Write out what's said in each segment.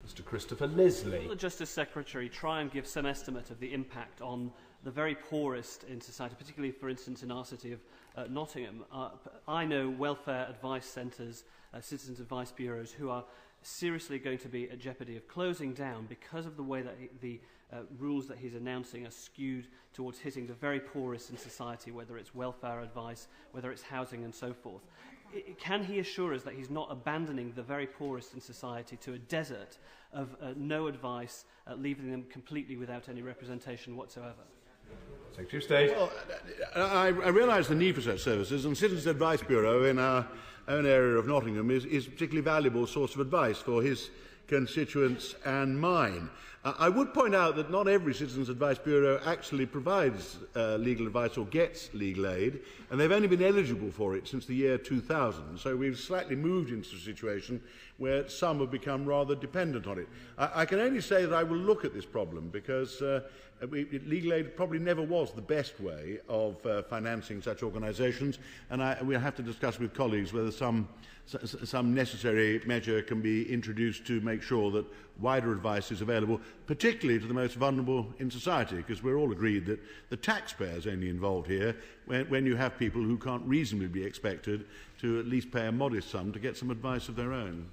Mr. Christopher Leslie. Will the Justice Secretary try and give some estimate of the impact on the very poorest in society, particularly, for instance, in our city of Nottingham? I know welfare advice centres, citizens' advice bureaus, who are seriously going to be at jeopardy of closing down because of the way that the rules that he's announcing are skewed towards hitting the very poorest in society, whether it's welfare advice, whether it's housing and so forth. Can he assure us that he's not abandoning the very poorest in society to a desert of no advice, leaving them completely without any representation whatsoever? Secretary of State. Well, I realise the need for such services, and Citizens Advice Bureau in our own area of Nottingham is a particularly valuable source of advice for his constituents and mine. I would point out that not every Citizens Advice Bureau actually provides legal advice or gets legal aid, and they've only been eligible for it since the year 2000. So we've slightly moved into a situation where some have become rather dependent on it. I can only say that I will look at this problem because legal aid probably never was the best way of financing such organisations, and we'll have to discuss with colleagues whether some necessary measure can be introduced to make sure that wider advice is available, particularly to the most vulnerable in society, because we're all agreed that the taxpayer is only involved here when you have people who can't reasonably be expected to at least pay a modest sum to get some advice of their own.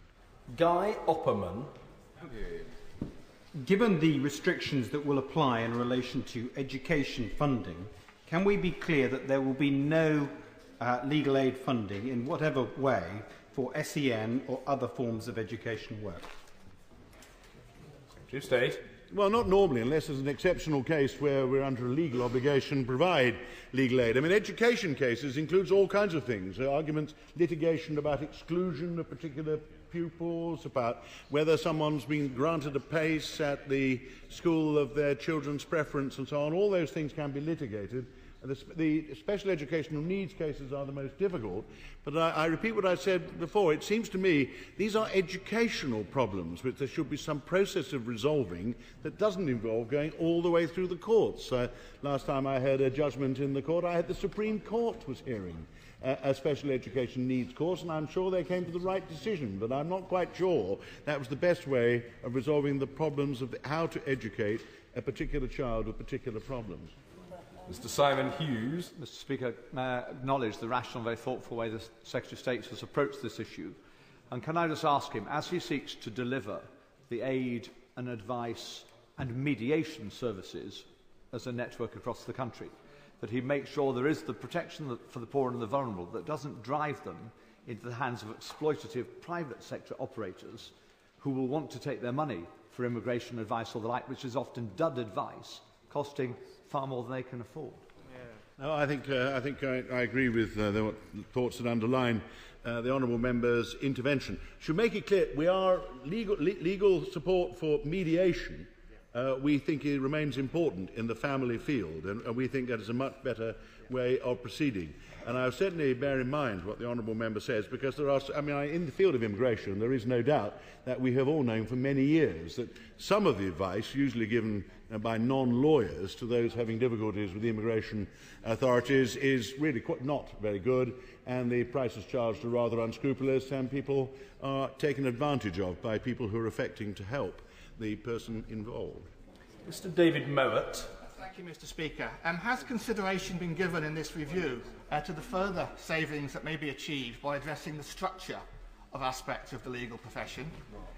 Guy Opperman. Given the restrictions that will apply in relation to education funding, can we be clear that there will be no legal aid funding in whatever way for SEN or other forms of education work? Secretary of State. Well, not normally, unless there's an exceptional case where we're under a legal obligation to provide legal aid. I mean, education cases includes all kinds of things, arguments, litigation about exclusion of particular pupils, about whether someone's been granted a place at the school of their children's preference and so on. All those things can be litigated. The special educational needs cases are the most difficult, but I repeat what I said before. It seems to me these are educational problems which there should be some process of resolving that doesn't involve going all the way through the courts. Last time I heard a judgment in the court, I had the Supreme Court was hearing a special education needs course, and I'm sure they came to the right decision, but I'm not quite sure that was the best way of resolving the problems of how to educate a particular child with particular problems. Mr. Simon Hughes. Mr. Speaker, may I acknowledge the rational, very thoughtful way the Secretary of State has approached this issue? And can I just ask him, as he seeks to deliver the aid and advice and mediation services as a network across the country, that he makes sure there is the protection for the poor and the vulnerable that doesn't drive them into the hands of exploitative private sector operators who will want to take their money for immigration advice or the like, which is often dud advice, costing far more than they can afford. No, I think I agree with the thoughts that underline the honourable member's intervention. Should make it clear we are legal support for mediation. We think it remains important in the family field, and we think that is a much better way of proceeding. And I certainly bear in mind what the honourable member says, because there are, in the field of immigration, there is no doubt that we have all known for many years that some of the advice, usually given by non-lawyers to those having difficulties with the immigration authorities, is really not very good, and the prices charged are rather unscrupulous, and people are taken advantage of by people who are affecting to help the person involved. Mr. David Mowat. Thank you, Mr. Speaker. Has consideration been given in this review to the further savings that may be achieved by addressing the structure of aspects of the legal profession?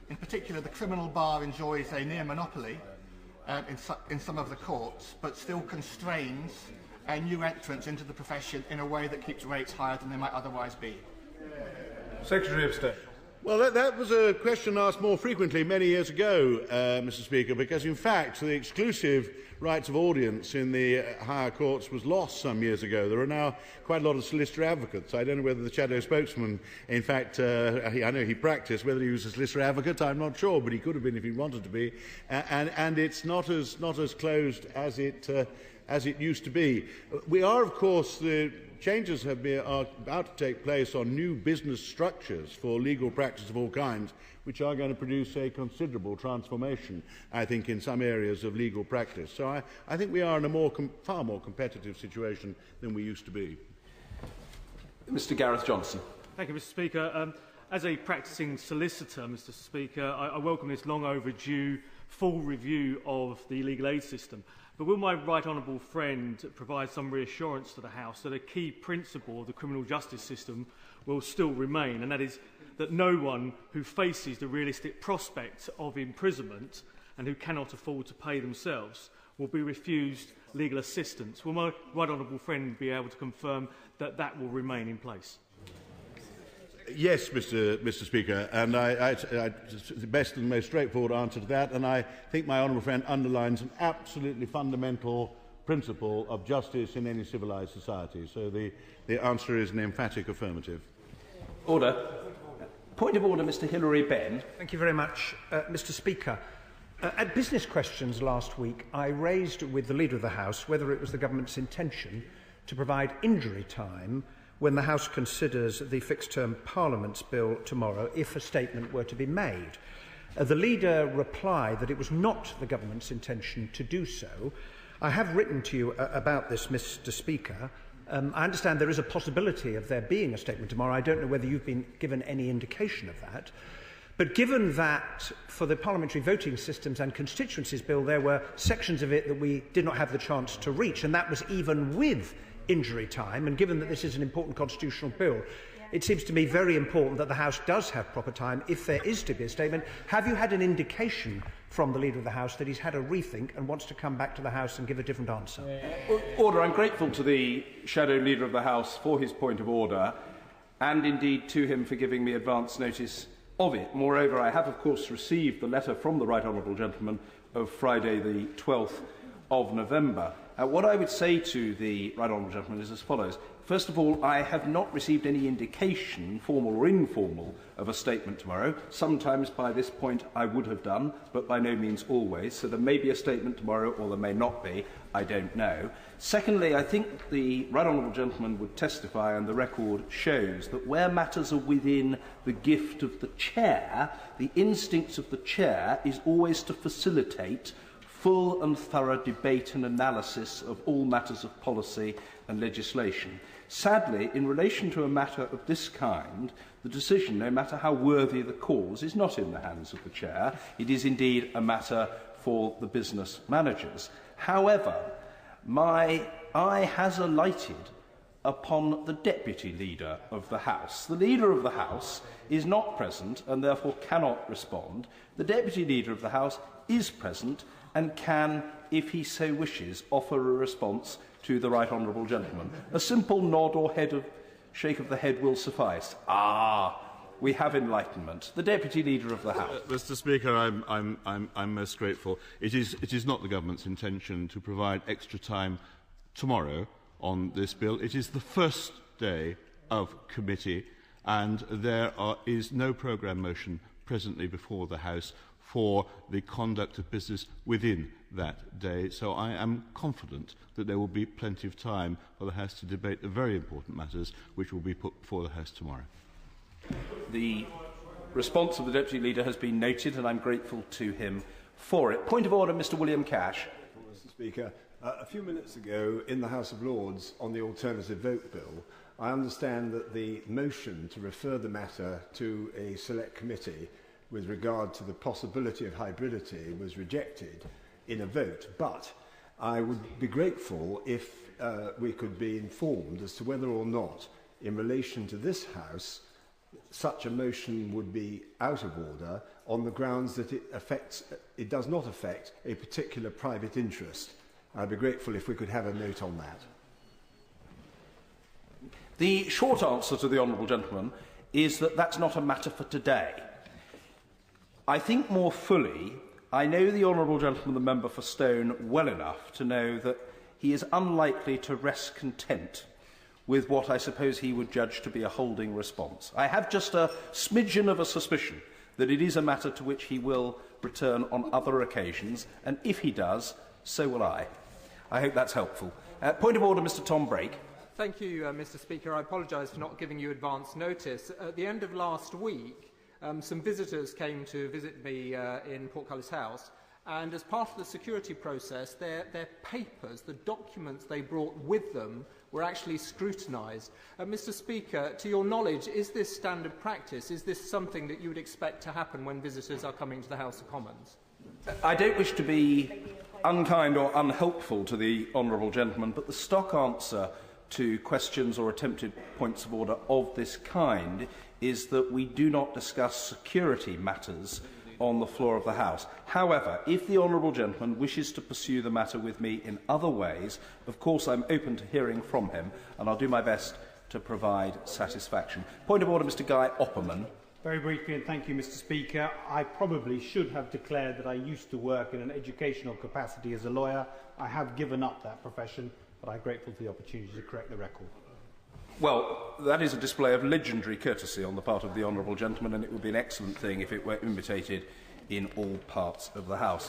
In particular, the criminal bar enjoys a near monopoly in some of the courts, but still constrains new entrants into the profession in a way that keeps rates higher than they might otherwise be. Secretary of State. Well, that was a question asked more frequently many years ago, Mr. Speaker, because in fact the exclusive rights of audience in the higher courts was lost some years ago. There are now quite a lot of solicitor advocates. I don't know whether the shadow spokesman, in fact, I know he practiced. Whether he was a solicitor advocate, I'm not sure, but he could have been if he wanted to be. And it's not as closed as it used to be. We are, of course, the changes are about to take place on new business structures for legal practice of all kinds, which are going to produce a considerable transformation, I think, in some areas of legal practice. So I think we are in a far more competitive situation than we used to be. Mr. Gareth Johnson. Thank you, Mr. Speaker. As a practising solicitor, Mr Speaker, I welcome this long overdue full review of the legal aid system. But will my right honourable friend provide some reassurance to the House that a key principle of the criminal justice system will still remain, and that is that no one who faces the realistic prospect of imprisonment and who cannot afford to pay themselves will be refused legal assistance? Will my right honourable friend be able to confirm that that will remain in place? Yes, Mr. Speaker, and the best and most straightforward answer to that, and I think my honourable friend underlines an absolutely fundamental principle of justice in any civilised society. So the answer is an emphatic affirmative. Order. Point of order, Mr Hilary Benn. Thank you very much, Mr Speaker. At business questions last week, I raised with the Leader of the House whether it was the government's intention to provide injury time when the House considers the fixed-term Parliament's bill tomorrow, if a statement were to be made. The Leader replied that it was not the government's intention to do so. I have written to you about this, Mr Speaker. I understand there is a possibility of there being a statement tomorrow. I don't know whether you've been given any indication of that. But given that for the Parliamentary Voting Systems and Constituencies Bill there were sections of it that we did not have the chance to reach, and that was even with injury time, and given that this is an important constitutional bill, it seems to me very important that the House does have proper time if there is to be a statement. Have you had an indication from the Leader of the House that he's had a rethink and wants to come back to the House and give a different answer? Order. I'm grateful to the Shadow Leader of the House for his point of order, and indeed to him for giving me advance notice of it. Moreover, I have of course received the letter from the Right Honourable Gentleman of Friday the 12th of November. What I would say to the Right Honourable Gentleman is as follows. First of all, I have not received any indication, formal or informal, of a statement tomorrow. Sometimes by this point I would have done, but by no means always. So there may be a statement tomorrow or there may not be. I don't know. Secondly, I think the Right Honourable Gentleman would testify, and the record shows, that where matters are within the gift of the Chair, the instinct of the Chair is always to facilitate full and thorough debate and analysis of all matters of policy and legislation. Sadly, in relation to a matter of this kind, the decision, no matter how worthy the cause, is not in the hands of the Chair. It is indeed a matter for the business managers. However, my eye has alighted upon the Deputy Leader of the House. The Leader of the House is not present and therefore cannot respond. The Deputy Leader of the House is present and can, if he so wishes, offer a response to the Right Honourable Gentleman. A simple nod or shake of the head will suffice. We have enlightenment. The Deputy Leader of the House. Mr. Speaker, I'm most grateful. It is not the government's intention to provide extra time tomorrow on this bill. It is the first day of committee, and there is no programme motion presently before the House for the conduct of business within that day. So I am confident that there will be plenty of time for the House to debate the very important matters which will be put before the House tomorrow. The response of the Deputy Leader has been noted, and I'm grateful to him for it. Point of order, Mr William Cash. Mr Speaker, a few minutes ago in the House of Lords on the alternative vote bill, I understand that the motion to refer the matter to a select committee with regard to the possibility of hybridity was rejected in a vote. But I would be grateful if we could be informed as to whether or not, in relation to this House, such a motion would be out of order on the grounds that it does not affect a particular private interest. I'd be grateful if we could have a note on that. The short answer to the Honourable Gentleman is that that's not a matter for today. I think more fully, I know the Honourable Gentleman, the member for Stone, well enough to know that he is unlikely to rest content with what I suppose he would judge to be a holding response. I have just a smidgen of a suspicion that it is a matter to which he will return on other occasions, and if he does, so will I. I hope that's helpful. Point of order, Mr Tom Brake. Thank you, Mr Speaker. I apologise for not giving you advance notice. At the end of last week, some visitors came to visit me in Portcullis House, And as part of the security process, their papers, the documents they brought with them, were actually scrutinised. Mr. Speaker, to your knowledge, is this standard practice? Is this something that you would expect to happen when visitors are coming to the House of Commons? I don't wish to be unkind or unhelpful to the honourable gentleman, but the stock answer to questions or attempted points of order of this kind is that we do not discuss security matters on the floor of the House. However, if the honourable gentleman wishes to pursue the matter with me in other ways, of course I'm open to hearing from him, and I'll do my best to provide satisfaction. Point of order, Mr. Guy Opperman. Very briefly, and thank you, Mr. Speaker. I probably should have declared that I used to work in an educational capacity as a lawyer. I have given up that profession, but I'm grateful for the opportunity to correct the record. Well, that is a display of legendary courtesy on the part of the honourable gentleman, and it would be an excellent thing if it were imitated in all parts of the House.